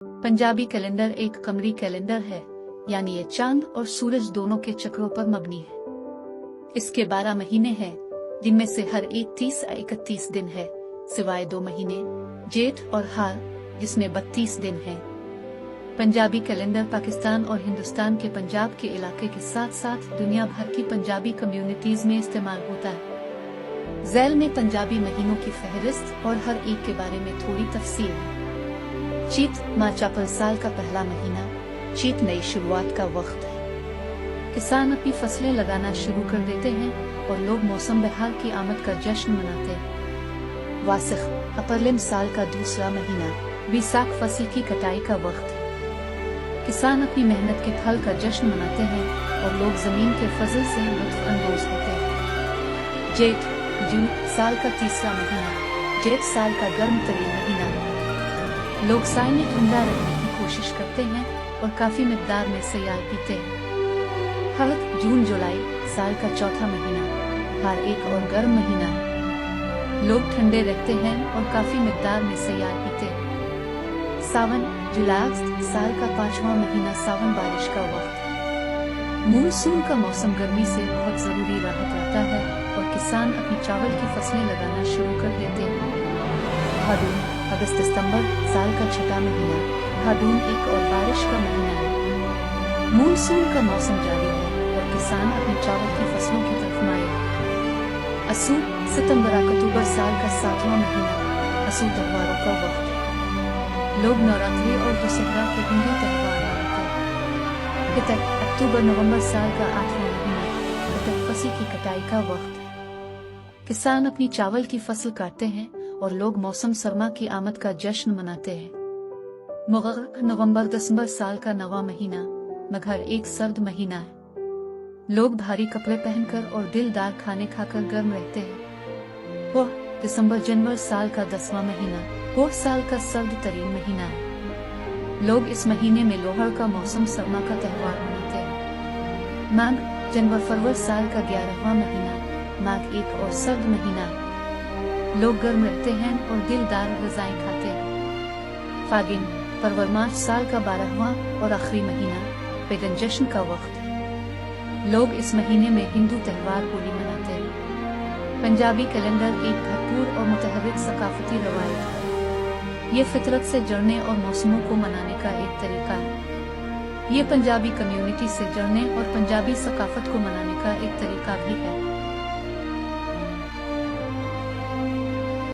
Punjabi calendar एक कमरी calendar है, यानी ये चांद और सूरज दोनों के चक्रों पर मबनी है। इसके 12 महीने हैं, जिनमें से हर एक 30 या 31 दिन है, सिवाय 2 महीने जेठ और हाल, जिसमें 32 दिन हैं। पंजाबी कैलेंडर पाकिस्तान और हिंदुस्तान के पंजाब के इलाके के साथ साथ दुनिया भर की पंजाबी कम्युनिटीज में इस्तेमाल होता है। झैल में पंजाबी महीनों की फहरिस्त और हर एक के बारे में थोड़ी तफसील है। चीत मार्च-अप्रैल साल का पहला महीना। चीत नई शुरुआत का वक्त है। किसान अपनी फसलें लगाना शुरू कर देते हैं और लोग मौसम बहार की आमद का जश्न मनाते हैं। वासिख अप्रैल साल का दूसरा महीना। बैसाख फसल की कटाई का वक्त है। किसान अपनी मेहनत के फल का जश्न मनाते हैं और लोग जमीन के फजल से लुत्फ अंदोज होते हैं। जेठ जून साल का तीसरा महीना। जेठ साल का गर्म तरीन महीना। लोग साए में ठंडा रखने की कोशिश करते हैं और काफी मिकदार में सयाल पीते हैं। हल्द जून जुलाई साल का चौथा महीना। हर एक और गर्म महीना है। लोग ठंडे रहते हैं और काफी मिकदार में सयाल पीते हैं। सावन जुलाई साल का 5वां महीना। सावन बारिश का वक्त है। मानसून का मौसम गर्मी से बहुत जरूरी राहत लाता है और किसान अपनी चावल की फसलें लगाना शुरू कर देते हैं। भादुन अगस्त सितंबर साल का 6वां महीना। भादुन एक और बारिश का महीना है। मानसून का मौसम जारी है और किसान अपनी चावल की फसलों की तरफ माए। असू सितंबर अक्टूबर साल का 7वां महीना। असू त्योहारों का वक्त है। लोग नवरात्रि और दशहरा के हिंदू त्योहार मनाते हैं। हितक अक्टूबर नवंबर साल का 8वां महीना। हितक फसल की कटाई का वक्त है। किसान अपनी चावल की फसल काटते हैं और लोग मौसम सरमा की आमद का जश्न मनाते हैं। मुगर्रख नवंबर दिसंबर साल का 9वां महीना। मघर एक सर्द महीना है। लोग भारी कपड़े पहनकर और दिलदार खाने खाकर गर्म रहते हैं। पोह दिसंबर जनवरी साल का 10वां महीना। पोह साल का सर्द तरीन महीना है। लोग इस महीने में लोहड़ का मौसम सरमा का त्योहार मनाते हैं। माघ जनवरी फरवरी साल का 11वां महीना। माघ एक और सर्द महीना है। लोग गर्म रहते हैं और दिलदार ग़िज़ाएं खाते हैं। फागिन फरवरी मार्च साल का 12वां और आखिरी महीना। पैगन जश्न का वक्त है। लोग इस महीने में हिंदू त्योहार होली मनाते हैं। पंजाबी कैलेंडर एक भरपूर और मुतहर्रिक सकाफती रवायत है। ये फितरत से जुड़ने और मौसमों को मनाने का एक तरीका है। ये पंजाबी कम्युनिटी से जुड़ने और पंजाबी सकाफत को मनाने का एक तरीका भी है।